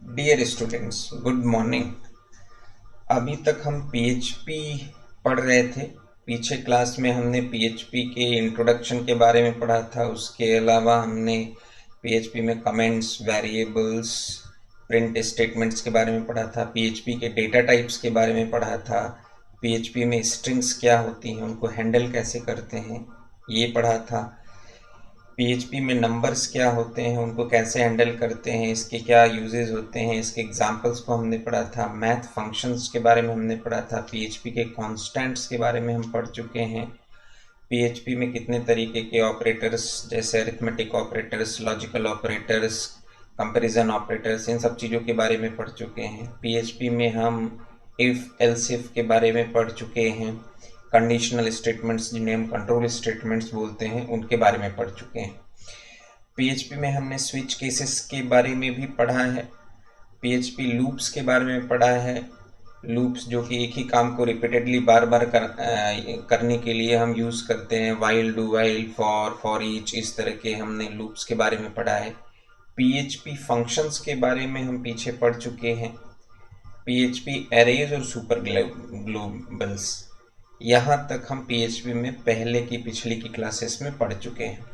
Dear students, good morning. अभी तक हम पीएचपी पढ़ रहे थे। पीछे क्लास में हमने पीएचपी के इंट्रोडक्शन के बारे में पढ़ा था। उसके अलावा हमने पीएचपी में कमेंट्स, वेरिएबल्स, प्रिंट स्टेटमेंट्स के बारे में पढ़ा था। पीएचपी के डेटा टाइप्स के बारे में पढ़ा था। पीएचपी में स्ट्रिंग्स क्या होती हैं, उनको हैंडल कैसे करते हैं, ये पढ़ा था। पीएचपी में नंबर्स क्या होते हैं, उनको कैसे हैंडल करते हैं, इसके क्या यूजेस होते हैं, इसके एग्जांपल्स को हमने पढ़ा था। मैथ फंक्शंस के बारे में हमने पढ़ा था। पीएचपी के कॉन्स्टेंट्स के बारे में हम पढ़ चुके हैं। पीएचपी में कितने तरीके के ऑपरेटर्स जैसे arithmetic operators, logical operators, comparison operators, इन सब चीज़ों के बारे में पढ़ चुके हैं। पीएचपी में हम इफ़ एल्स इफ के बारे में पढ़ चुके हैं। कंडीशनल स्टेटमेंट्स, जिन्हें हम कंट्रोल स्टेटमेंट्स बोलते हैं, उनके बारे में पढ़ चुके हैं। पीएचपी में हमने स्विच केसेस के बारे में भी पढ़ा है। पीएचपी लूप्स के बारे में पढ़ा है। लूप्स जो कि एक ही काम को रिपीटेडली बार बार करने के लिए हम यूज़ करते हैं। While, do while, for each, इस तरह के हमने लूप्स के बारे में पढ़ा है। पीएचपी फंक्शंस के बारे में हम पीछे पढ़ चुके हैं। पीएचपी एरेज और सुपर ग्लोबल्स, यहाँ तक हम पीएचपी में पहले की पिछली की क्लासेस में पढ़ चुके हैं।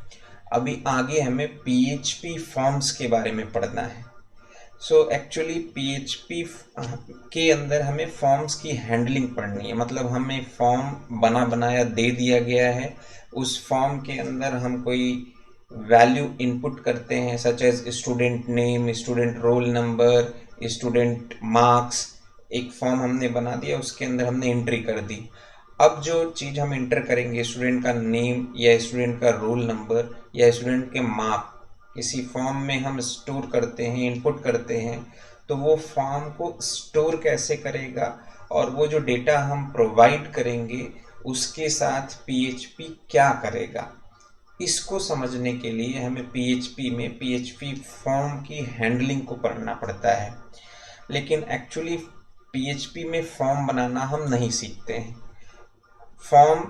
अभी आगे हमें पीएचपी फॉर्म्स के बारे में पढ़ना है। सो एक्चुअली पीएचपी के अंदर हमें फॉर्म्स की हैंडलिंग पढ़नी है। मतलब हमें फॉर्म बना बनाया दे दिया गया है, उस फॉर्म के अंदर हम कोई वैल्यू इनपुट करते हैं, such as student name, student roll number, student marks. एक फॉर्म हमने बना दिया, उसके अंदर हमने एंट्री कर दी। अब जो चीज़ हम इंटर करेंगे, स्टूडेंट का नेम या स्टूडेंट का रोल नंबर या स्टूडेंट के मार्क, किसी फॉर्म में हम स्टोर करते हैं, इनपुट करते हैं, तो वो फॉर्म को स्टोर कैसे करेगा और वो जो डेटा हम प्रोवाइड करेंगे उसके साथ पीएचपी क्या करेगा, इसको समझने के लिए हमें पीएचपी में पीएचपी फॉर्म की हैंडलिंग को पढ़ना पड़ता है। लेकिन एक्चुअली पीएचपी में फॉर्म बनाना हम नहीं सीखते हैं। फॉर्म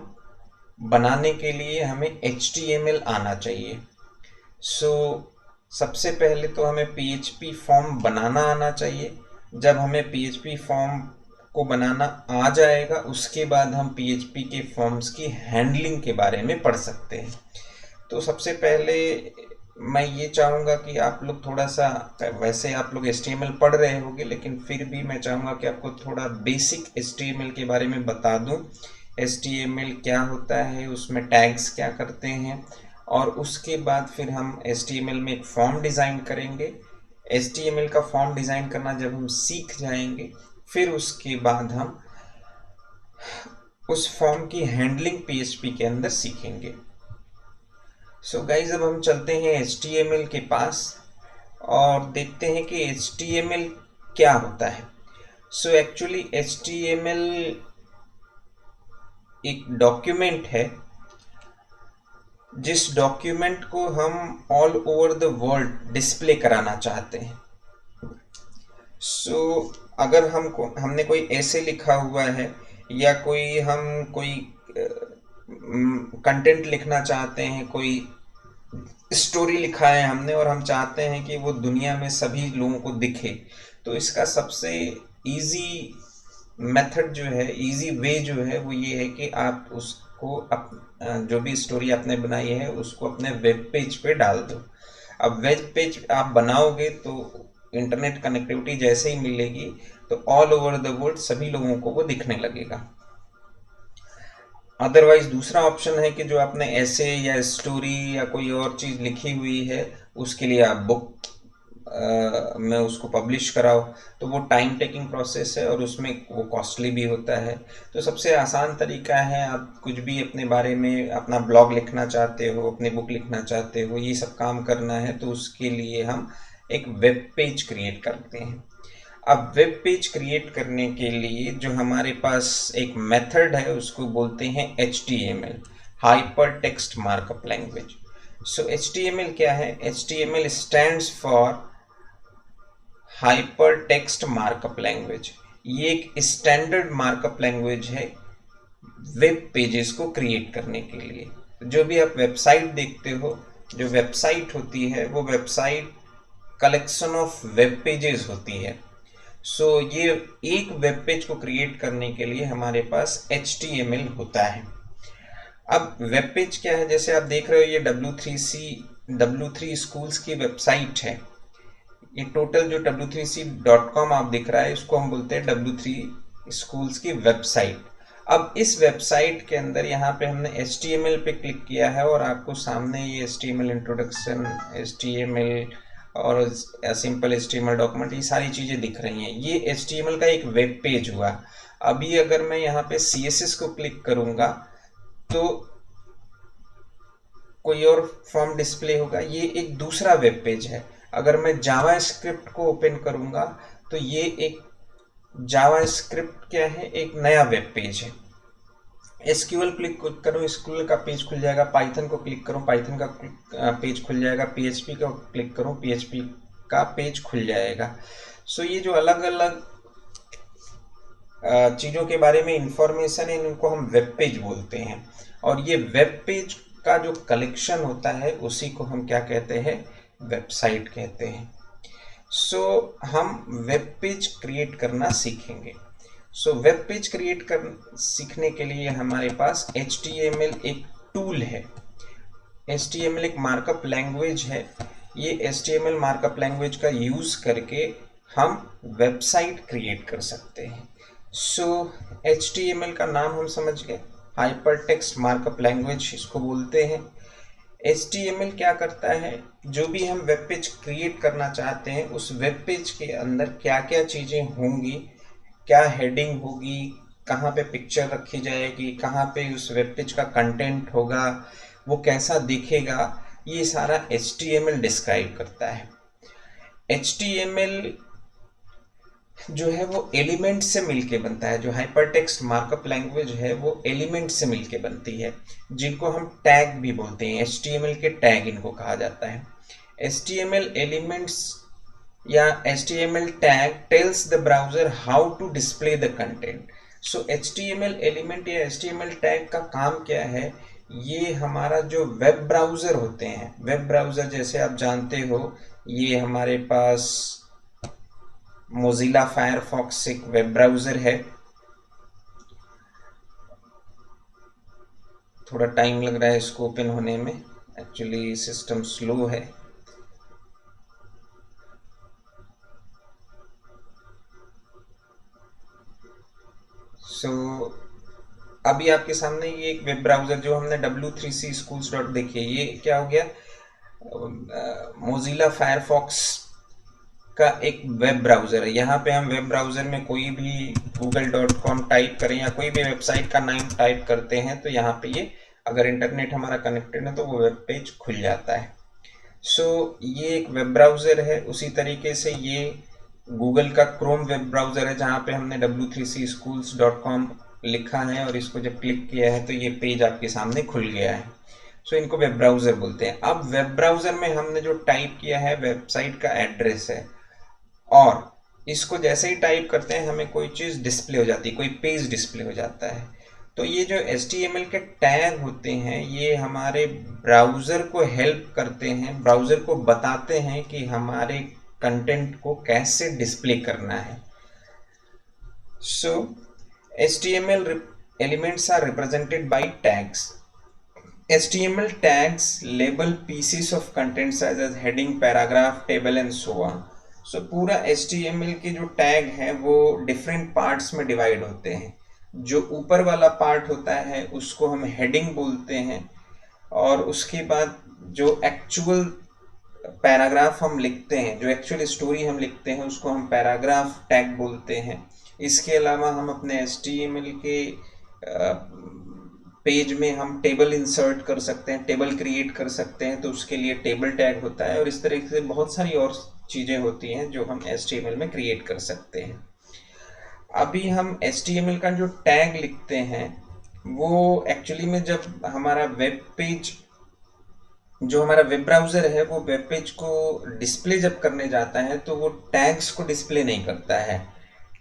बनाने के लिए हमें HTML आना चाहिए। सबसे पहले तो हमें पीएचपी फॉर्म बनाना आना चाहिए। जब हमें पीएचपी फॉर्म को बनाना आ जाएगा, उसके बाद हम पीएचपी के फॉर्म्स की हैंडलिंग के बारे में पढ़ सकते हैं। तो सबसे पहले मैं ये चाहूँगा कि आप लोग थोड़ा सा, वैसे आप लोग HTML पढ़ रहे होंगे, लेकिन फिर भी मैं चाहूँगा कि आपको थोड़ा बेसिक HTML के बारे में बता दूँ। HTML क्या होता है, उसमें टैग्स क्या करते हैं, और उसके बाद फिर हम HTML में एक फॉर्म डिज़ाइन करेंगे। HTML का फॉर्म डिज़ाइन करना जब हम सीख जाएंगे, फिर उसके बाद हम उस फॉर्म की हैंडलिंग पीएचपी के अंदर सीखेंगे। सो गाइज, अब हम चलते हैं HTML के पास और देखते हैं कि HTML क्या होता है। एक्चुअली HTML एक डॉक्यूमेंट है, जिस डॉक्यूमेंट को हम all over the world display कराना चाहते हैं। अगर हमने कोई ऐसे लिखा हुआ है या कोई कंटेंट लिखना चाहते हैं, कोई स्टोरी लिखा है हमने और हम चाहते हैं कि वो दुनिया में सभी लोगों को दिखे, तो इसका सबसे इजी मेथड जो है, इजी वे जो है, वो ये है कि आप उसको जो भी स्टोरी आपने बनाई है उसको अपने वेब पेज पे डाल दो। अब वेब पेज आप बनाओगे तो इंटरनेट कनेक्टिविटी जैसे ही मिलेगी तो ऑल ओवर द वर्ल्ड सभी लोगों को वो दिखने लगेगा। अदरवाइज दूसरा ऑप्शन है कि जो आपने ऐसे या स्टोरी या कोई और चीज़ लिखी हुई है, उसके लिए आप बुक में उसको पब्लिश कराओ, तो वो टाइम टेकिंग प्रोसेस है और उसमें वो कॉस्टली भी होता है। तो सबसे आसान तरीका है, आप कुछ भी अपने बारे में, अपना ब्लॉग लिखना चाहते हो, अपनी बुक लिखना चाहते हो, ये सब काम करना है, तो उसके लिए हम एक वेब पेज क्रिएट करते हैं। अब वेब पेज क्रिएट करने के लिए जो हमारे पास एक मेथड है उसको बोलते हैं HTML, hyper text markup language. HTML क्या है? HTML stands for hyper text markup language. ये एक स्टैंडर्ड मार्कअप लैंग्वेज है वेब पेजेस को क्रिएट करने के लिए। जो भी आप वेबसाइट देखते हो, जो वेबसाइट होती है वो website collection of web pages होती है। सो ये एक वेब पेज को क्रिएट करने के लिए हमारे पास HTML होता है। अब वेब पेज क्या है, जैसे आप देख रहे हो ये W3 स्कूल्स की वेबसाइट है। ये टोटल जो w3c.com आप दिख रहा है इसको हम बोलते हैं W3 स्कूल्स की वेबसाइट। अब इस वेबसाइट के अंदर यहाँ पे हमने HTML पे क्लिक किया है और आपको सामने ये HTML इंट्रोडक्शन, HTML और सिंपल HTML डॉक्यूमेंट, ये सारी चीज़ें दिख रही हैं। ये HTML का एक वेब पेज हुआ। अभी अगर मैं यहाँ पे CSS को क्लिक करूँगा तो कोई और फॉर्म डिस्प्ले होगा। ये एक दूसरा वेब पेज है। अगर मैं जावास्क्रिप्ट को ओपन करूँगा तो ये एक जावास्क्रिप्ट क्या है, एक नया वेब पेज है। एसक्यूएल क्लिक करो, एसक्यूएल का पेज खुल जाएगा। पाइथन को क्लिक करो, पाइथन का पेज खुल जाएगा। PHP का क्लिक करो, PHP का पेज खुल जाएगा। सो ये जो अलग अलग चीज़ों के बारे में इंफॉर्मेशन है इनको हम वेब पेज बोलते हैं। और ये वेब पेज का जो कलेक्शन होता है उसी को हम क्या कहते हैं, वेबसाइट कहते हैं। सो हम वेब पेज क्रिएट करना सीखेंगे। सो वेब पेज क्रिएट कर सीखने के लिए हमारे पास HTML एक टूल है। HTML एक मार्कअप लैंग्वेज है। ये HTML मार्कअप लैंग्वेज का यूज़ करके हम वेबसाइट क्रिएट कर सकते हैं। सो HTML का नाम हम समझ गए, हाइपर टेक्स्ट मार्कअप लैंग्वेज इसको बोलते हैं। HTML क्या करता है, जो भी हम वेब पेज क्रिएट करना चाहते हैं उस वेब पेज के अंदर क्या क्या चीज़ें होंगी, क्या हेडिंग होगी, कहाँ पे पिक्चर रखी जाएगी, कहाँ पे उस वेब पेज का कंटेंट होगा, वो कैसा दिखेगा, ये सारा HTML डिस्क्राइब करता है। HTML जो है वो एलिमेंट से मिलके बनता है। जो हाइपरटेक्स्ट मार्कअप लैंग्वेज है वो एलिमेंट से मिलके बनती है, जिनको हम टैग भी बोलते हैं। HTML के टैग इनको कहा जाता है। HTML एलिमेंट्स या HTML tag tells the browser how to display the content. So HTML element या HTML टैग का काम क्या है, ये हमारा जो वेब ब्राउजर होते हैं, वेब ब्राउजर जैसे आप जानते हो ये हमारे पास मोजिला फायरफॉक्स एक वेब ब्राउजर है। थोड़ा टाइम लग रहा है इसको ओपन होने में, एक्चुअली सिस्टम स्लो है। अभी आपके सामने ये एक वेब ब्राउजर जो हमने W3C schools देखिए, ये क्या हो गया, मोजिला फायरफॉक्स का एक वेब ब्राउज़र है। यहाँ पे हम वेब ब्राउज़र में कोई भी google.com टाइप करें या कोई भी वेबसाइट का नाम टाइप करते हैं तो यहाँ पे ये अगर इंटरनेट हमारा कनेक्टेड है तो वो वेब पेज खुल जाता है। ये एक वेब ब्राउज़र है। उसी तरीके से ये गूगल का क्रोम वेब ब्राउज़र है जहाँ पे हमने w3cschools.com लिखा है और इसको जब क्लिक किया है तो ये पेज आपके सामने खुल गया है। इनको वेब ब्राउज़र बोलते हैं। अब वेब ब्राउज़र में हमने जो टाइप किया है वेबसाइट का एड्रेस है, और इसको जैसे ही टाइप करते हैं हमें कोई चीज़ डिस्प्ले हो जाती है, कोई पेज डिस्प्ले हो जाता है। तो ये जो HTML के टैग होते हैं ये हमारे ब्राउज़र को हेल्प करते हैं, ब्राउज़र को बताते हैं कि हमारे कंटेंट को कैसे डिस्प्ले करना है। HTML elements are represented by tags. HTML tags label pieces of content such as heading, paragraph, table and so on. पूरा HTML के जो टैग हैं वो डिफरेंट पार्ट्स में डिवाइड होते हैं। जो ऊपर वाला पार्ट होता है उसको हम हेडिंग बोलते हैं, और उसके बाद जो एक्चुअल पैराग्राफ हम लिखते हैं, जो एक्चुअल स्टोरी हम लिखते हैं उसको हम पैराग्राफ टैग बोलते हैं। इसके अलावा हम अपने HTML के पेज में हम टेबल इंसर्ट कर सकते हैं, टेबल क्रिएट कर सकते हैं, तो उसके लिए टेबल टैग होता है। और इस तरीके से बहुत सारी और चीज़ें होती हैं जो हम HTML में क्रिएट कर सकते हैं। अभी हम HTML का जो टैग लिखते हैं वो एक्चुअली में जब हमारा वेब पेज, जो हमारा वेब ब्राउज़र है वो वेब पेज को डिस्प्ले जब करने जाता है तो वो टैग्स को डिस्प्ले नहीं करता है,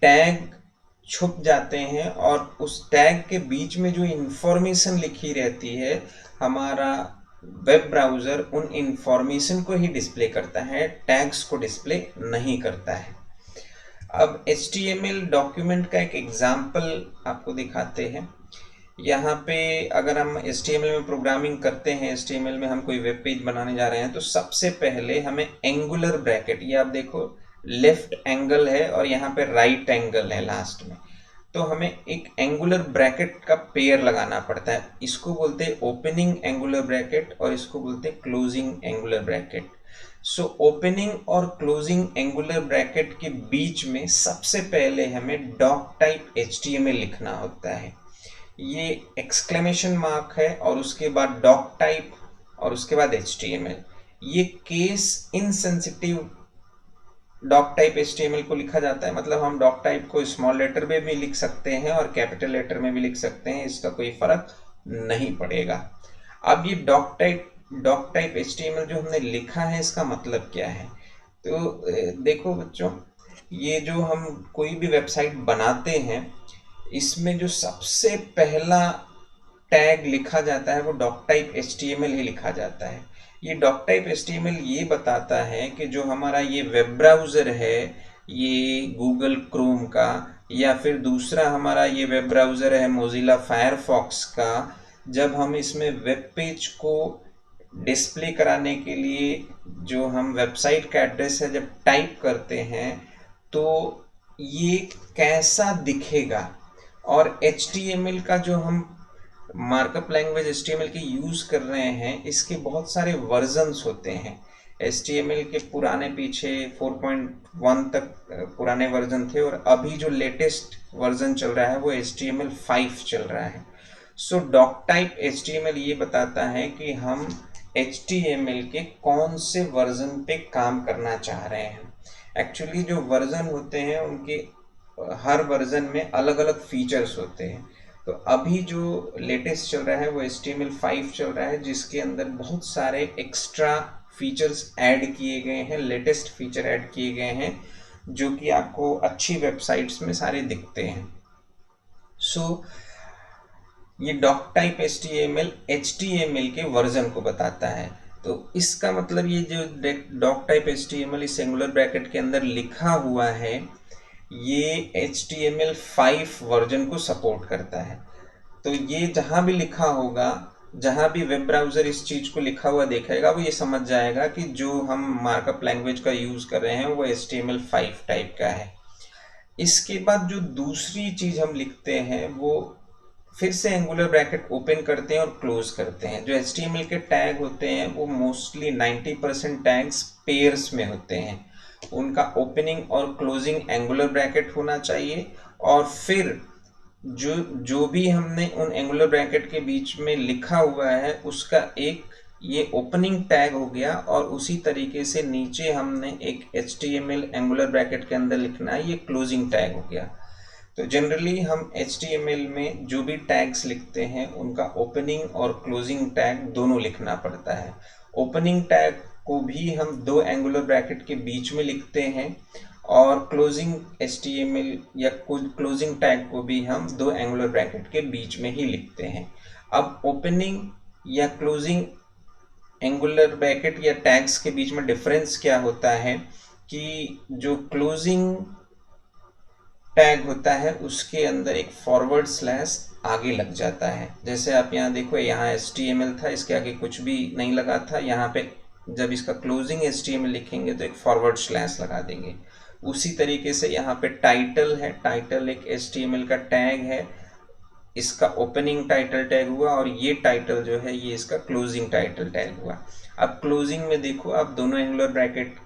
टैग छुप जाते हैं और उस टैग के बीच में जो इंफॉर्मेशन लिखी रहती है, हमारा वेब ब्राउज़र उन इंफॉर्मेशन को ही डिस्प्ले करता है, टैग्स को डिस्प्ले नहीं करता है। अब HTML डॉक्यूमेंट का एक एग्जाम्पल आपको दिखाते हैं। यहाँ पे अगर हम HTML में प्रोग्रामिंग करते हैं, HTML में हम कोई वेब पेज बनाने जा रहे हैं, तो सबसे पहले हमें एंगुलर ब्रैकेट, ये आप देखो लेफ्ट एंगल है और यहाँ पे राइट एंगल है लास्ट में, तो हमें एक एंगुलर ब्रैकेट का पेयर लगाना पड़ता है। इसको बोलते हैं ओपनिंग एंगुलर ब्रैकेट और इसको बोलते हैं closing angular bracket. So opening और क्लोजिंग एंगुलर ब्रैकेट के बीच में सबसे पहले हमें डॉक टाइप HTML लिखना होता है। ये एक्सक्लेमेशन मार्क है और उसके बाद डॉक टाइप और उसके बाद HTML। ये case insensitive doc type HTML को लिखा जाता है, मतलब हम डॉक टाइप को स्मॉल लेटर में भी लिख सकते हैं और कैपिटल लेटर में भी लिख सकते हैं, इसका कोई फर्क नहीं पड़ेगा। अब ये डॉक टाइप HTML जो हमने लिखा है, इसका मतलब क्या है? तो देखो बच्चों, ये जो हम कोई भी वेबसाइट बनाते हैं, इसमें जो सबसे पहला टैग लिखा जाता है वो डॉक टाइप HTML ही लिखा जाता है। ये डॉक टाइप HTML ये बताता है कि जो हमारा ये वेब ब्राउज़र है, ये गूगल क्रोम का, या फिर दूसरा हमारा ये वेब ब्राउज़र है मोजिला फायरफॉक्स का, जब हम इसमें वेब पेज को डिस्प्ले कराने के लिए जो हम वेबसाइट का एड्रेस है जब टाइप करते हैं, तो ये कैसा दिखेगा। और HTML का जो हम मार्कअप लैंग्वेज HTML के यूज़ कर रहे हैं, इसके बहुत सारे वर्जन्स होते हैं। HTML के पुराने पीछे 4.1 तक पुराने वर्जन थे और अभी जो लेटेस्ट वर्जन चल रहा है वो HTML5 चल रहा है। सो डॉक टाइप HTML ये बताता है कि हम HTML के कौन से वर्जन पे काम करना चाह रहे हैं। एक्चुअली जो वर्जन होते हैं उनके हर वर्जन में अलग अलग फीचर्स होते हैं। तो अभी जो लेटेस्ट चल रहा है वो HTML5 चल रहा है, जिसके अंदर बहुत सारे एक्स्ट्रा फीचर्स ऐड किए गए हैं, लेटेस्ट फीचर ऐड किए गए हैं, जो कि आपको अच्छी वेबसाइट्स में सारे दिखते हैं। सो ये डॉक टाइप HTML के वर्जन को बताता है। तो इसका मतलब ये जो डॉक टाइप HTML इस एंगुलर ब्रैकेट के अंदर लिखा हुआ है, ये HTML5 वर्जन को सपोर्ट करता है। तो ये जहाँ भी लिखा होगा, जहाँ भी वेब ब्राउज़र इस चीज़ को लिखा हुआ देखेगा, वो ये समझ जाएगा कि जो हम मार्कअप लैंग्वेज का यूज़ कर रहे हैं वो HTML5 टाइप का है। इसके बाद जो दूसरी चीज़ हम लिखते हैं वो फिर से एंगुलर ब्रैकेट ओपन करते हैं और क्लोज करते हैं। जो HTML के टैग होते हैं वो मोस्टली 90% टैग्स पेयर्स में होते हैं। उनका ओपनिंग और क्लोजिंग एंगुलर ब्रैकेट होना चाहिए, और फिर जो भी हमने उन एंगुलर ब्रैकेट के बीच में लिखा हुआ है उसका एक ये ओपनिंग टैग हो गया, और उसी तरीके से नीचे हमने एक HTML एंगुलर ब्रैकेट के अंदर लिखना है, ये क्लोजिंग टैग हो गया। तो जनरली हम HTML में जो भी टैग्स लिखते हैं उनका ओपनिंग और क्लोजिंग टैग दोनों लिखना पड़ता है। ओपनिंग टैग को भी हम दो एंगुलर ब्रैकेट के बीच में लिखते हैं, और क्लोजिंग HTML या क्लोजिंग टैग को भी हम दो एंगुलर ब्रैकेट के बीच में ही लिखते हैं। अब ओपनिंग या क्लोजिंग एंगुलर ब्रैकेट या टैग्स के बीच में डिफरेंस क्या होता है कि जो क्लोजिंग टैग होता है उसके अंदर एक फॉरवर्ड स्लैश आगे लग जाता है। जैसे आप यहाँ देखो, यहाँ HTML था, इसके आगे कुछ भी नहीं लगा था, यहाँ पे जब इसका क्लोजिंग HTML लिखेंगे तो एक फॉरवर्ड स्लैश लगा देंगे। उसी तरीके से यहाँ पे टाइटल है, टाइटल एक HTML का टैग है, इसका ओपनिंग टाइटल टैग हुआ, और ये टाइटल जो है ये इसका क्लोजिंग टाइटल टैग हुआ। अब क्लोजिंग में देखो, अब दोनों एंगुलर ब्रैकेट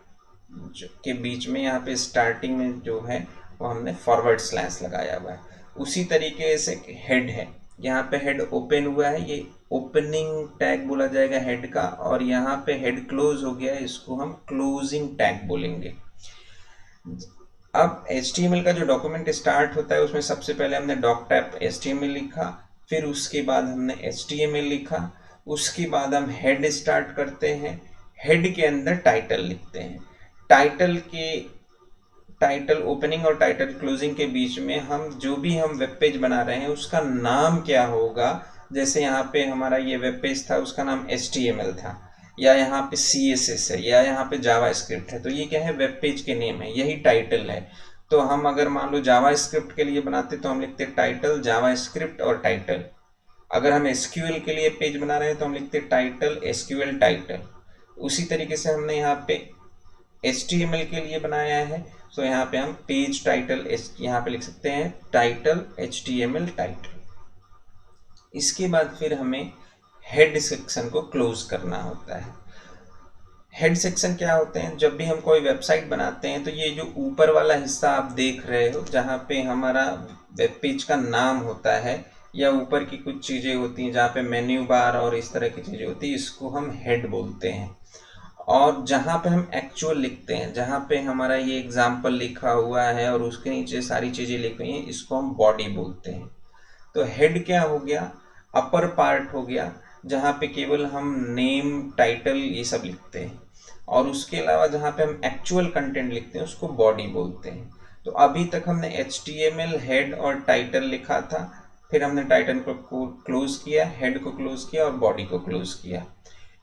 के बीच में यहाँ पे स्टार्टिंग में जो है वो हमने फॉरवर्ड स्लैश लगाया हुआ है। उसी तरीके से हेड है, यहाँ पे हेड ओपन हुआ है, ये ओपनिंग टैग बोला जाएगा हेड का, और यहाँ पे हेड क्लोज हो गया है, इसको हम क्लोजिंग टैग बोलेंगे। अब HTML का जो डॉक्यूमेंट स्टार्ट होता है उसमें सबसे पहले हमने डॉक टाइप HTML लिखा, फिर उसके बाद हमने HTML लिखा, उसके बाद हम हेड स्टार्ट करते हैं, हेड के अंदर टाइटल लिखते हैं। टाइटल ओपनिंग और टाइटल क्लोजिंग के बीच में हम जो भी हम वेब पेज बना रहे हैं उसका नाम क्या होगा जैसे यहाँ पे हमारा ये वेब पेज था, उसका नाम HTML था, या यहाँ पे CSS है, या यहाँ पे जावास्क्रिप्ट है, तो ये क्या है, वेब पेज के नेम है, यही टाइटल है। तो हम अगर मान लो जावास्क्रिप्ट के लिए बनाते तो हम लिखते टाइटल जावास्क्रिप्ट और टाइटल। अगर हम SQL के लिए पेज बना रहे हैं तो हम लिखते टाइटल SQL टाइटल। उसी तरीके से हमने यहाँ पे HTML के लिए बनाया है, तो यहाँ पे हम पेज टाइटल यहाँ पे लिख सकते हैं टाइटल HTML टाइटल। इसके बाद फिर हमें हेड सेक्शन को क्लोज करना होता है। हेड सेक्शन क्या होते हैं, जब भी हम कोई वेबसाइट बनाते हैं तो ये जो ऊपर वाला हिस्सा आप देख रहे हो जहाँ पे हमारा वेब पेज का नाम होता है, या ऊपर की कुछ चीज़ें होती हैं जहाँ पे मेन्यू बार और इस तरह की चीज़ें होती है, इसको हम हेड बोलते हैं। और जहाँ पे हम एक्चुअल लिखते हैं, जहाँ पे हमारा ये एग्जाम्पल लिखा हुआ है और उसके नीचे सारी चीज़ें लिखी हुई हैं, इसको हम बॉडी बोलते हैं। तो हेड क्या हो गया, अपर पार्ट हो गया, जहाँ पे केवल हम नेम टाइटल ये सब लिखते हैं, और उसके अलावा जहाँ पे हम एक्चुअल कंटेंट लिखते हैं उसको बॉडी बोलते हैं। तो अभी तक हमने HTML हेड और टाइटल लिखा था, फिर हमने टाइटल को क्लोज किया, हेड को क्लोज किया और बॉडी को क्लोज किया।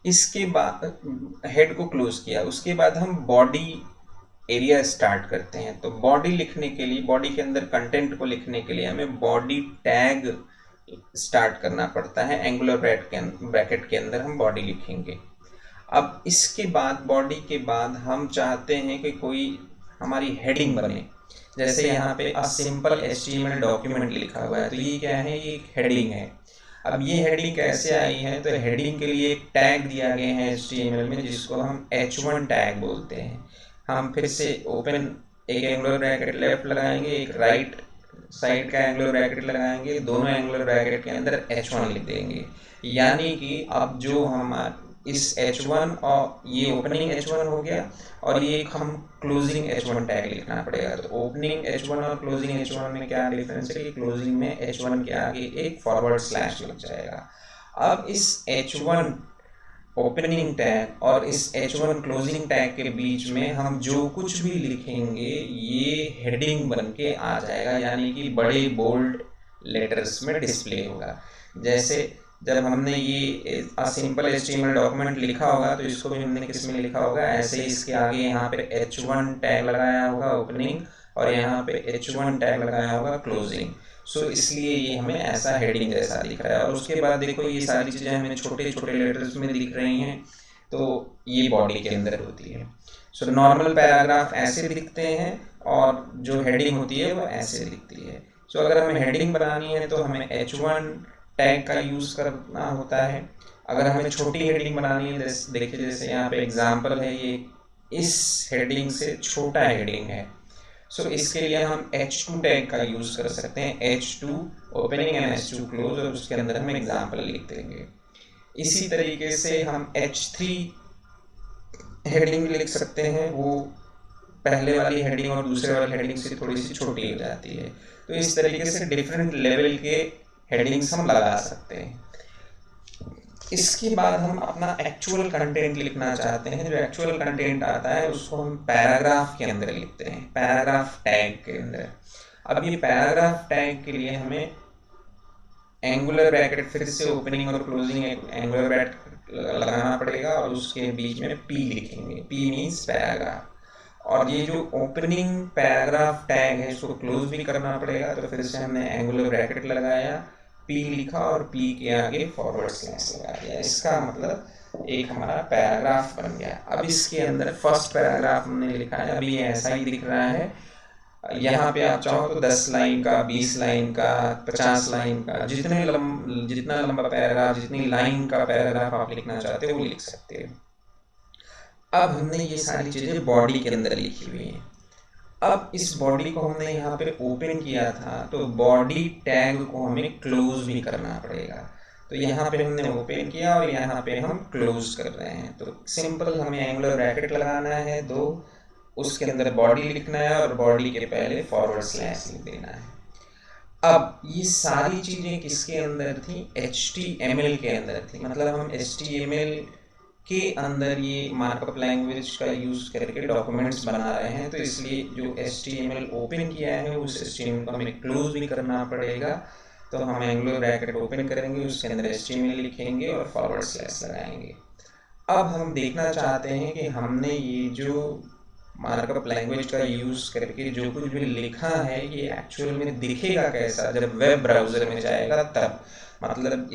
इसके बाद हेड को क्लोज किया, उसके बाद हम बॉडी एरिया स्टार्ट करते हैं। तो बॉडी लिखने के लिए, बॉडी के अंदर कंटेंट को लिखने के लिए हमें बॉडी टैग स्टार्ट करना पड़ता है। एंगुलर ब्रैकेट के अंदर हम बॉडी लिखेंगे। अब इसके बाद, बॉडी के बाद हम चाहते हैं कि कोई हमारी हेडिंग बने। जैसे यहाँ पे अ सिंपल HTML डॉक्यूमेंट लिखा हुआ है, तो ये क्या है, ये एक हेडिंग है। अब ये हेडिंग कैसे आई है, तो हेडिंग के लिए एक टैग दिया गया है HTML में, जिसको हम H1 टैग बोलते हैं। हम फिर से ओपन एक एंगुलर ब्रैकेट लेफ्ट लगाएंगे, एक राइट साइड का एंगुलर ब्रैकेट लगाएंगे, दोनों एंगुलर ब्रैकेट के अंदर H1 लिख देंगे। यानी कि अब जो हम इस H1 और ये ओपनिंग H1 हो गया, और ये हम क्लोजिंग H1 टैग लिखना पड़ेगा। तो ओपनिंग H1 और क्लोजिंग H1 में क्या डिफरेंस है कि क्लोजिंग में H1 के आगे एक फॉरवर्ड स्लैश लग जाएगा। अब इस H1 ओपनिंग टैग और इस H1 क्लोजिंग टैग के बीच में हम जो कुछ भी लिखेंगे ये हेडिंग बन के आ जाएगा, यानी कि बड़े बोल्ड लेटर्स में डिस्प्ले होगा। जैसे जब हमने ये सिंपल HTML डॉक्यूमेंट लिखा होगा तो इसको भी हमने किस में लिखा होगा, ऐसे ही इसके आगे यहाँ पे H1 टैग लगाया होगा ओपनिंग, और यहाँ पे H1 टैग लगाया होगा क्लोजिंग। सो इसलिए ये हमें ऐसा हेडिंग जैसा दिख रहा है। और उसके बाद देखो ये सारी चीज़ें हमें छोटे छोटे लेटर्स में दिख रही हैं, तो ये बॉडी के अंदर होती है। सो नॉर्मल पैराग्राफ ऐसे दिखते हैं और जो हेडिंग होती है वो ऐसे दिखती है। सो अगर हमें हेडिंग बनानी है तो हमें H1 टैग का यूज़ करना होता है। अगर हमें छोटी हेडिंग बनानी है, देखिए जैसे यहाँ पे एग्जाम्पल है, ये इस हेडिंग से छोटा हेडिंग है, सो इसके लिए हम H2 टैग का यूज़ कर सकते हैं। H2 opening and H2 close, और उसके अंदर हम एग्जाम्पल लिख देंगे। इसी तरीके से हम H3 हेडिंग लिख सकते हैं, वो पहले वाली हेडिंग और दूसरे वाली हेडिंग से थोड़ी सी छोटी हो जाती है। तो इस तरीके से डिफरेंट लेवल के हेडिंग्स हम लगा सकते हैं। इसके बाद हम अपना एक्चुअल कंटेंट लिखना चाहते हैं। जो एक्चुअल कंटेंट आता है उसको हम पैराग्राफ के अंदर लिखते हैं, पैराग्राफ टैग के अंदर। अब ये पैराग्राफ टैग के लिए हमें एंगुलर ब्रैकेट, फिर से ओपनिंग और क्लोजिंग एंगुलर ब्रैकेट लगाना पड़ेगा, और उसके बीच में P लिखेंगे। P means paragraph. और ये जो ओपनिंग पैराग्राफ टैग है इसको क्लोज भी करना पड़ेगा, तो फिर से हमने एंगुलर ब्रैकेट लगाया, P लिखा और P के आगे फॉरवर्ड स्लैश लगा दिया। इसका मतलब एक हमारा पैराग्राफ बन गया। अब इसके अंदर फर्स्ट पैराग्राफ हमने लिखा है, अभी ऐसा ही दिख रहा है। यहाँ पे आप चाहो तो 10 लाइन का, 20 लाइन का, 50 लाइन का, जितना लंबा पैराग्राफ, जितनी लाइन का पैराग्राफ आप लिखना चाहते हो वो लिख सकते हो। अब हमने ये सारी चीज़ें बॉडी के अंदर लिखी हुई हैं। अब इस बॉडी को हमने यहाँ पे ओपन किया था, तो बॉडी टैग को हमें क्लोज भी करना पड़ेगा। तो यहाँ पे हमने ओपन किया और यहाँ पे हम क्लोज कर रहे हैं। तो सिंपल हमें एंगुलर ब्रैकेट लगाना है 2, उसके अंदर बॉडी लिखना है और बॉडी के पहले फॉरवर्ड स्लैश लिख देना है। अब ये सारी चीज़ें किसके अंदर थी, HTML के अंदर थी। मतलब हम HTML के अंदर ये मार्कअप लैंग्वेज का यूज़ करके डॉक्यूमेंट्स बना रहे हैं, तो इसलिए जो HTML ओपन किया है उस HTML को हमें क्लोज भी करना पड़ेगा, तो हम एंगुलर ब्रैकेट ओपन करेंगे, उसके अंदर HTML लिखेंगे और फॉरवर्ड स्लैश लगाएंगे। अब हम देखना चाहते हैं कि हमने ये जो मार्कअप लैंग्वेज का यूज़ करके जो कुछ भी लिखा है ये एक्चुअल में दिखेगा कैसा जब वेब ब्राउज़र में जाएगा तब। मतलब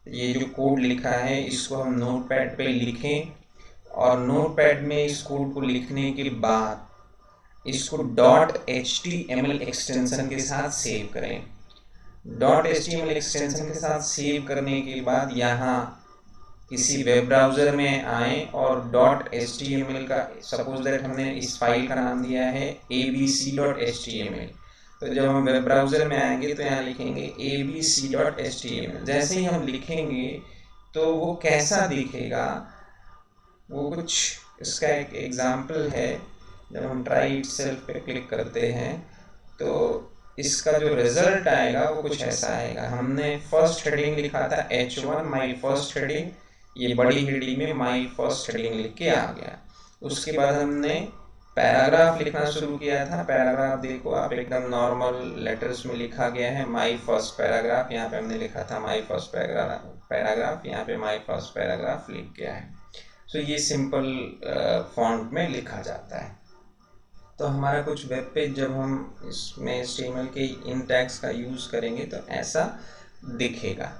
ये जो कोड लिखा है इसको हम नोटपैड पे लिखें और नोटपैड में इस कोड को लिखने के बाद इसको .html एक्सटेंशन के साथ सेव करें। .html एक्सटेंशन के साथ सेव करने के बाद यहाँ किसी वेब ब्राउज़र में आए और .html का, सपोज दैट हमने इस फाइल का नाम दिया है abc.html, तो जब हम वेब ब्राउज़र में आएंगे तो यहाँ लिखेंगे abc.html। जैसे ही हम लिखेंगे तो वो कैसा दिखेगा, वो कुछ इसका एक एग्जाम्पल है। जब हम ट्राई इटसेल्फ पे क्लिक करते हैं तो इसका जो रिजल्ट आएगा वो कुछ ऐसा आएगा। हमने फर्स्ट हेडिंग लिखा था H1 माई फर्स्ट हेडिंग, ये बड़ी हेडिंग में माई फर्स्ट हेडिंग लिख के आ गया। उसके बाद हमने पैराग्राफ लिखना शुरू किया था। पैराग्राफ देखो आप एकदम नॉर्मल लेटर्स में लिखा गया है, माई फर्स्ट पैराग्राफ, यहाँ पे हमने लिखा था माई फर्स्ट पैराग्राफ, यहाँ पे माई फर्स्ट पैराग्राफ लिख गया है। सो ये सिंपल फॉन्ट में लिखा जाता है। तो हमारा कुछ वेब पेज जब हम इसमें HTML के इन टैग्स का यूज़ करेंगे तो ऐसा दिखेगा।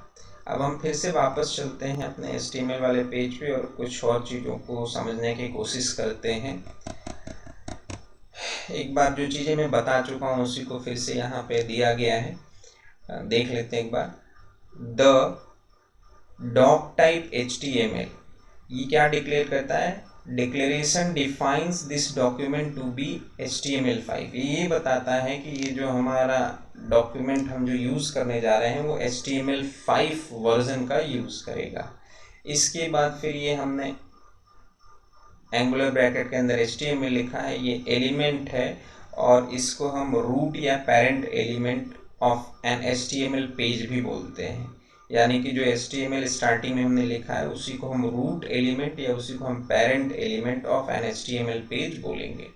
अब हम फिर से वापस चलते हैं अपने HTML वाले पेज पे और कुछ और चीज़ों को समझने की कोशिश करते हैं। एक बार जो चीज़ें मैं बता चुका हूँ उसी को फिर से यहाँ पे दिया गया है, देख लेते हैं एक बार। द डॉक टाइप HTML ये क्या डिक्लेयर करता है, declaration defines this document to be HTML5। ये बताता है कि ये जो हमारा डॉक्यूमेंट हम जो यूज़ करने जा रहे हैं वो HTML5 वर्जन का यूज़ करेगा। इसके बाद फिर ये हमने एंगुलर ब्रैकेट के अंदर HTML लिखा है, ये एलिमेंट है और इसको हम रूट या parent element of an HTML page भी बोलते हैं। यानी कि जो HTML स्टार्टिंग में हमने लिखा है उसी को हम रूट एलिमेंट या उसी को हम parent element of an HTML page बोलेंगे।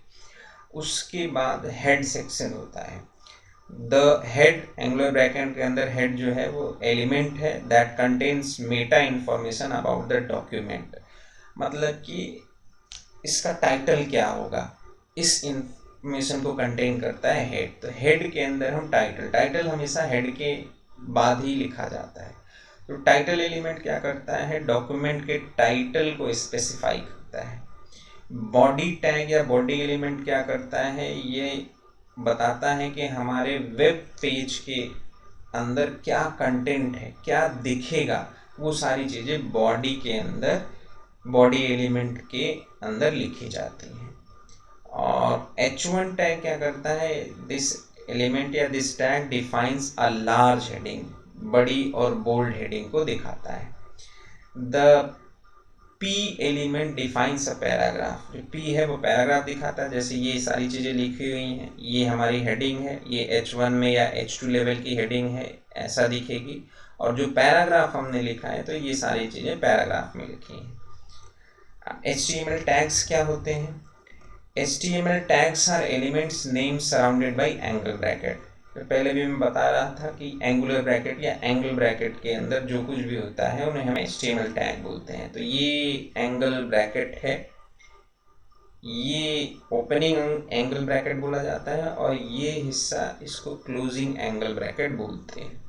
उसके बाद हेड सेक्शन होता है। द हेड, एंगुलर ब्रैकेट के अंदर हेड जो है वो एलिमेंट है that contains Meta information about the document. मतलब कि इसका टाइटल क्या होगा, इस इंफॉर्मेशन को कंटेन करता है हेड। तो हेड के अंदर हम टाइटल हमेशा हेड के बाद ही लिखा जाता है। तो टाइटल एलिमेंट क्या करता है, डॉक्यूमेंट के टाइटल को स्पेसिफाई करता है। बॉडी टैग या बॉडी एलिमेंट क्या करता है, ये बताता है कि हमारे वेब पेज के अंदर क्या कंटेंट है, क्या दिखेगा, वो सारी चीज़ें बॉडी के अंदर, बॉडी एलिमेंट के अंदर लिखी जाती हैं। और H1 टैग क्या करता है, दिस एलिमेंट या this tag defines a large heading, बड़ी और बोल्ड हेडिंग को दिखाता है। The P element defines a paragraph, जो P है वो पैराग्राफ दिखाता है। जैसे ये सारी चीज़ें लिखी हुई हैं, ये हमारी हेडिंग है, ये H1 में या H2 लेवल की हेडिंग है, ऐसा दिखेगी। और जो पैराग्राफ हमने लिखा है तो ये सारी चीज़ें पैराग्राफ में लिखी हैं। HTML टैग्स क्या होते हैं, HTML tags are elements name surrounded by angle bracket. तो पहले भी मैं बता रहा था कि एंगुलर ब्रैकेट या एंगल ब्रैकेट के अंदर जो कुछ भी होता है उन्हें हम HTML टैग बोलते हैं। तो ये एंगल ब्रैकेट है, ये ओपनिंग एंगल ब्रैकेट बोला जाता है और ये हिस्सा इसको क्लोजिंग एंगल ब्रैकेट बोलते हैं।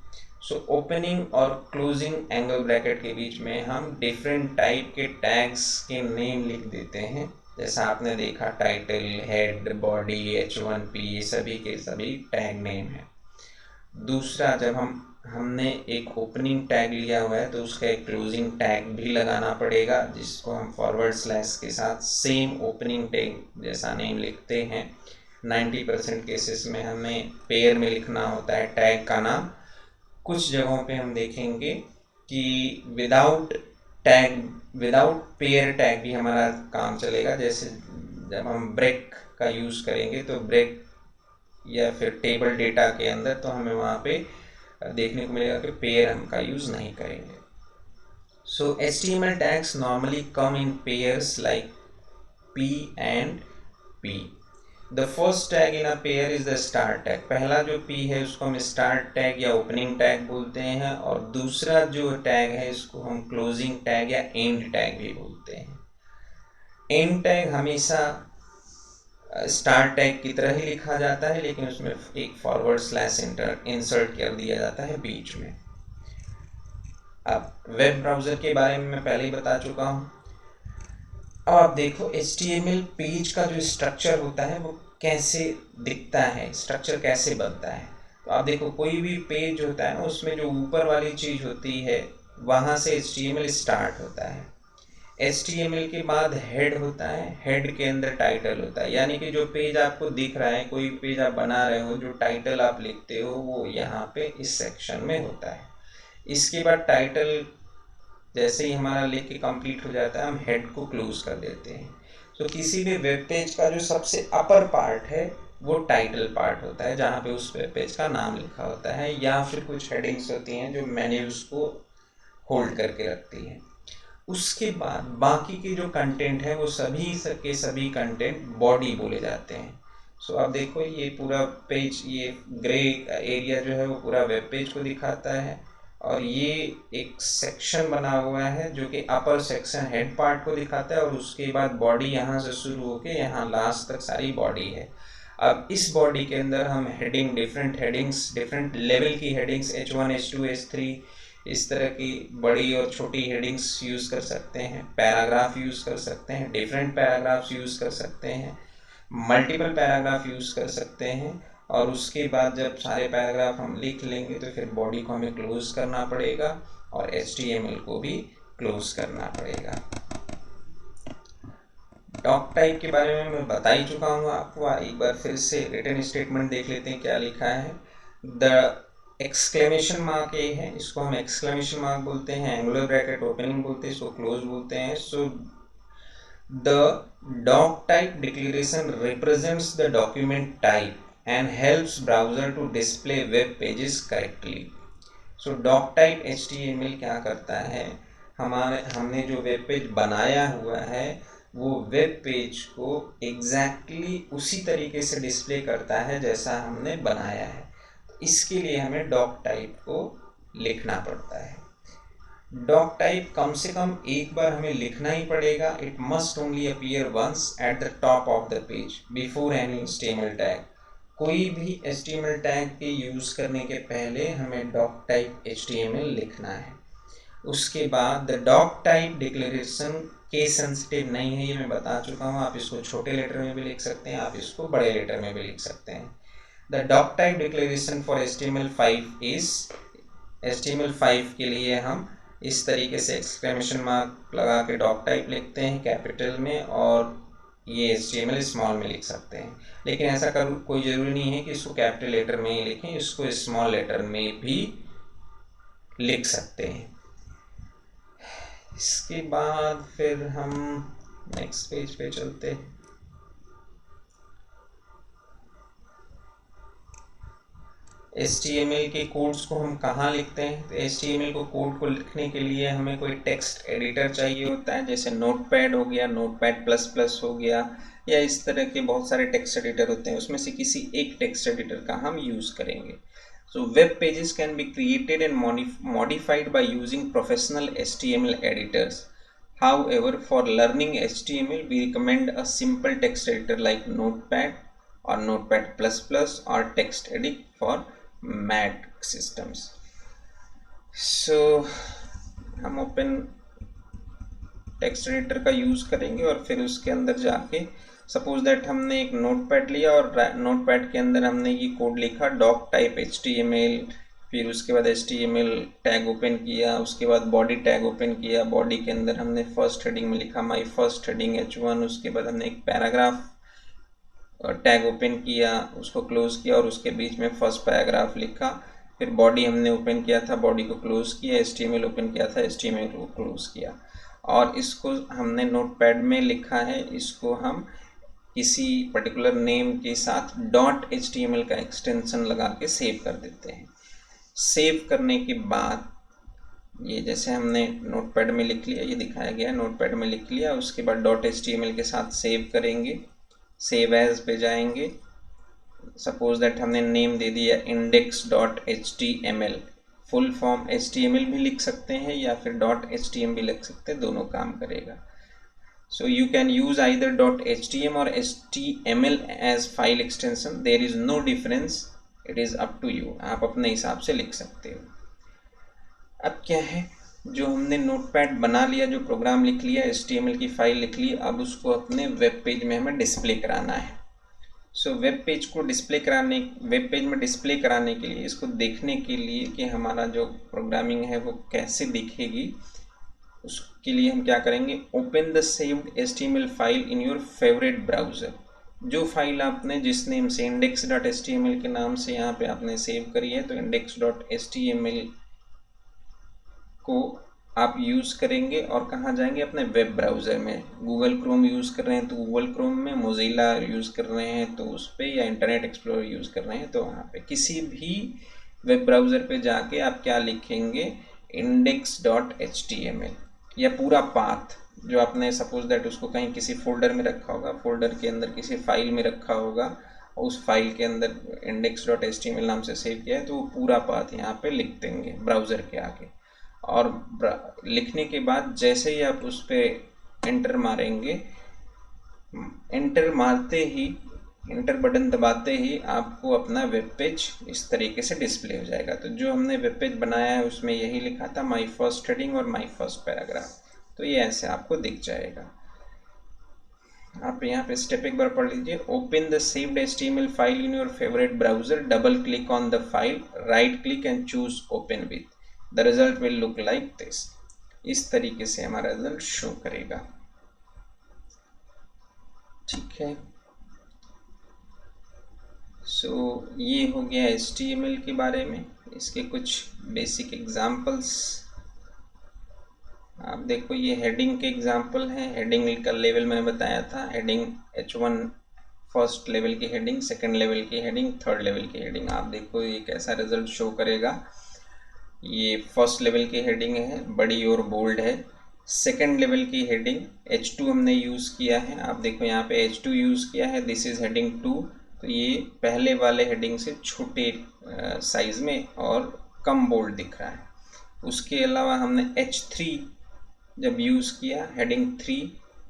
सो ओपनिंग और क्लोजिंग एंगल ब्रैकेट के बीच में हम डिफरेंट टाइप के टैग्स के नेम लिख देते हैं। जैसा आपने देखा टाइटल, हेड, बॉडी, H1P, ये सभी के सभी टैग नेम है। दूसरा, जब हमने एक ओपनिंग टैग लिया हुआ है तो उसका एक क्लोजिंग टैग भी लगाना पड़ेगा, जिसको हम फॉरवर्ड स्लैश के साथ सेम ओपनिंग टैग जैसा नेम लिखते हैं। 90% केसेस में हमें पेयर में लिखना होता है टैग का नाम। कुछ जगहों पे हम देखेंगे कि विदाउट पेयर टैग भी हमारा काम चलेगा। जैसे जब हम ब्रेक का यूज़ करेंगे तो ब्रेक या फिर टेबल डेटा के अंदर तो हमें वहाँ पे देखने को मिलेगा कि पेयर हम का यूज़ नहीं करेंगे। सो HTML tags normally come in pairs like P and P। The first tag in a pair is the start tag. पहला जो पी है उसको हम स्टार्ट टैग या ओपनिंग टैग बोलते हैं, और दूसरा जो टैग है इसको हम क्लोजिंग टैग या एंड टैग भी बोलते हैं। एंड टैग हमेशा स्टार्ट टैग की तरह ही लिखा जाता है, लेकिन उसमें एक फॉरवर्ड स्लैश इंसर्ट कर दिया जाता है बीच में। अब वेब ब्राउज़र के बारे में मैं पहले ही बता चुका हूँ। अब आप देखो HTML पेज का जो स्ट्रक्चर होता है वो कैसे दिखता है, स्ट्रक्चर कैसे बनता है। तो आप देखो कोई भी पेज होता है ना, उसमें जो ऊपर वाली चीज़ होती है वहाँ से HTML स्टार्ट होता है। HTML के बाद हेड होता है, हेड के अंदर टाइटल होता है। यानी कि जो पेज आपको दिख रहा है, कोई पेज आप बना रहे हो, जो टाइटल आप लिखते हो वो यहाँ पे इस सेक्शन में होता है। इसके बाद टाइटल जैसे ही हमारा लिख के कंप्लीट हो जाता है, हम हेड को क्लोज कर देते हैं। तो किसी भी वेब पेज का जो सबसे अपर पार्ट है वो टाइटल पार्ट होता है, जहाँ पे उस वेब पेज का नाम लिखा होता है, या फिर कुछ हेडिंग्स होती हैं जो मेन्यूज को होल्ड करके रखती हैं। उसके बाद बाकी के जो कंटेंट है वो सभी सभी कंटेंट बॉडी बोले जाते हैं। सो अब देखो ये पूरा पेज, ये ग्रे एरिया जो है वो पूरा वेब पेज को दिखाता है, और ये एक सेक्शन बना हुआ है जो कि अपर सेक्शन हेड पार्ट को दिखाता है, और उसके बाद बॉडी यहाँ से शुरू होके यहाँ लास्ट तक सारी बॉडी है। अब इस बॉडी के अंदर हम heading, different headings, different level की हेडिंग्स H1 H2 H3 इस तरह की बड़ी और छोटी हेडिंग्स यूज़ कर सकते हैं, पैराग्राफ यूज़ कर सकते हैं, डिफरेंट पैराग्राफ्स यूज़ कर सकते हैं, मल्टीपल पैराग्राफ यूज़ कर सकते हैं। और उसके बाद जब सारे पैराग्राफ हम लिख लेंगे तो फिर बॉडी को हमें क्लोज करना पड़ेगा और HTML को भी क्लोज करना पड़ेगा। डॉक टाइप के बारे में मैं बता ही चुका हूँ आपको, एक बार फिर से रिटन स्टेटमेंट देख लेते हैं क्या लिखा है। द एक्सक्लेमेशन मार्क ये है, इसको हम एक्सक्लेमेशन मार्क बोलते हैं, एंगुलर ब्रैकेट ओपनिंग बोलते हैं, इसको क्लोज बोलते हैं। So the doc type declaration represents the document type and helps browser to display web pages correctly. So doc type HTML क्या करता है, हमने जो वेब पेज बनाया हुआ है वो वेब पेज को एग्जैक्टली उसी तरीके से डिस्प्ले करता है जैसा हमने बनाया है। इसके लिए हमें डॉक टाइप को लिखना पड़ता है। डॉक टाइप कम से कम एक बार हमें लिखना ही पड़ेगा। It must only appear once at the top of the page before any HTML tag. कोई भी HTML टैग के यूज़ करने के पहले हमें डॉक टाइप HTML लिखना है। उसके बाद the doc type declaration case sensitive नहीं है, ये मैं बता चुका हूँ। आप इसको छोटे लेटर में भी लिख सकते हैं, आप इसको बड़े लेटर में भी लिख सकते हैं। The doc type declaration for HTML5 is, HTML5 के लिए हम इस तरीके से एक्सक्लेमेशन मार्क लगा के डॉक टाइप लिखते हैं कैपिटल में, और ये HTML स्मॉल में लिख सकते हैं। लेकिन ऐसा कोई ज़रूरी नहीं है कि इसको कैपिटल लेटर में ही लिखें, इसको स्मॉल लेटर में भी लिख सकते हैं। इसके बाद फिर हम नेक्स्ट पेज पे चलते हैं। HTML के कोड्स को हम कहाँ लिखते हैं, तो HTML को कोड को लिखने के लिए हमें कोई टेक्स्ट एडिटर चाहिए होता है, जैसे नोटपैड हो गया, नोटपैड प्लस प्लस हो गया, या इस तरह के बहुत सारे टेक्स्ट एडिटर होते हैं। उसमें से किसी एक टेक्स्ट एडिटर का हम यूज़ करेंगे। So web pages can be created and modified by using professional HTML editors. However, for learning HTML, we recommend a simple text editor like Notepad or Notepad++ or TextEdit for Mac systems. So हम open text editor का use करेंगे और फिर उसके अंदर जाके suppose that हमने एक नोटपैड लिया और नोटपैड के अंदर हमने ये कोड लिखा डॉक टाइप HTML, फिर उसके बाद HTML टैग ओपन किया, उसके बाद बॉडी टैग ओपन किया, बॉडी के अंदर हमने फर्स्ट हेडिंग में लिखा माई फर्स्ट हेडिंग H1, उसके बाद हमने एक पैराग्राफ टैग ओपन किया, उसको क्लोज किया और उसके बीच में फर्स्ट पैराग्राफ लिखा, फिर बॉडी हमने ओपन किया था, बॉडी को क्लोज किया, HTML ओपन किया था, HTML को क्लोज किया, और इसको हमने नोटपैड में लिखा है, इसको हम किसी पर्टिकुलर नेम के साथ .html का एक्सटेंशन लगा के सेव कर देते हैं। सेव करने के बाद ये जैसे हमने नोटपैड में लिख लिया, ये दिखाया गया नोटपैड में लिख लिया, उसके बाद .html के साथ सेव करेंगे। सेव एज पे जाएंगे। सपोज दैट हमने नेम दे दिया index.html, फुल फॉर्म HTML भी लिख सकते हैं या फिर .html भी लिख सकते हैं, दोनों काम करेगा। So you can use either .html or HTML as file extension. There is no difference. It is up to you. आप अपने हिसाब से लिख सकते हो। अब क्या है, जो हमने नोटपैड बना लिया, जो प्रोग्राम लिख लिया, HTML की फाइल लिख ली, अब उसको अपने वेब पेज में हमें डिस्प्ले कराना है। सो वेब पेज में डिस्प्ले कराने के लिए, इसको देखने के लिए कि हमारा जो प्रोग्रामिंग है वो कैसे दिखेगी, उसके लिए हम क्या करेंगे, open the saved HTML file in your favourite browser. जो फाइल आपने जिस नेम से index.html के नाम से यहाँ पे आपने सेव करी है, तो index.html को आप यूज़ करेंगे और कहाँ जाएंगे, अपने वेब ब्राउज़र में। गूगल क्रोम यूज़ कर रहे हैं तो गूगल क्रोम में, मोज़िला यूज़ कर रहे हैं तो उस पर, या इंटरनेट एक्सप्लोरर यूज़ कर रहे हैं तो वहाँ पे किसी भी वेब ब्राउज़र पे जाके आप क्या लिखेंगे, index.html, या पूरा पाथ जो आपने सपोज दैट उसको कहीं किसी फोल्डर में रखा होगा, फोल्डर के अंदर किसी फाइल में रखा होगा, और उस फाइल के अंदर index.html नाम से सेव किया है, तो वो पूरा पाथ यहाँ पे लिख देंगे ब्राउज़र के आगे। और लिखने के बाद जैसे ही आप उस पर एंटर मारेंगे, एंटर बटन दबाते ही आपको अपना वेब पेज इस तरीके से डिस्प्ले हो जाएगा। तो जो हमने वेब पेज बनाया है उसमें यही लिखा था, माई फर्स्ट हेडिंग और माई फर्स्ट पैराग्राफ, तो ये ऐसे आपको दिख जाएगा। आप यहाँ पे स्टेप एक बार पढ़ लीजिए। Open the saved HTML file in your favourite browser, double click on the file, right click and choose open with, the result will look like this. इस तरीके से हमारा रिजल्ट शो करेगा। ठीक है, सो ये हो गया HTML के बारे में। इसके कुछ बेसिक एग्जांपल्स आप देखो, ये हेडिंग के एग्जांपल हैं। हेडिंग का लेवल मैंने बताया था, हेडिंग H1 फर्स्ट लेवल की हेडिंग, सेकंड लेवल की हेडिंग, थर्ड लेवल की हेडिंग। आप देखो ये कैसा रिजल्ट शो करेगा। ये फर्स्ट लेवल की हेडिंग है, बड़ी और बोल्ड है। सेकंड लेवल की हेडिंग H2 हमने यूज़ किया है। आप देखो यहाँ पे H2 यूज़ किया है, दिस इज़ हेडिंग 2, तो ये पहले वाले हेडिंग से छोटे साइज में और कम बोल्ड दिख रहा है। उसके अलावा हमने H3 जब यूज़ किया, हेडिंग 3,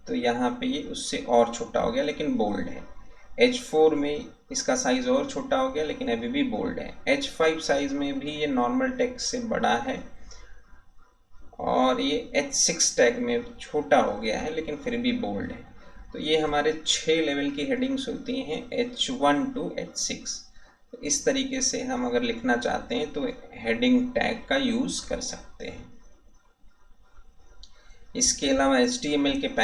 तो यहाँ पे ये उससे और छोटा हो गया लेकिन बोल्ड है। H4 में इसका साइज़ और छोटा हो गया लेकिन अभी भी बोल्ड है। H5 साइज़ में भी ये नॉर्मल टेक्स्ट से बड़ा है, और ये H6 टैग में छोटा हो गया है लेकिन फिर भी बोल्ड है। तो ये हमारे 6 लेवल की हेडिंग्स होती हैं, H1 to H6। तो इस तरीके से हम अगर लिखना चाहते हैं तो हेडिंग टैग का यूज़ कर सकते हैं। इसके अलावा HTML के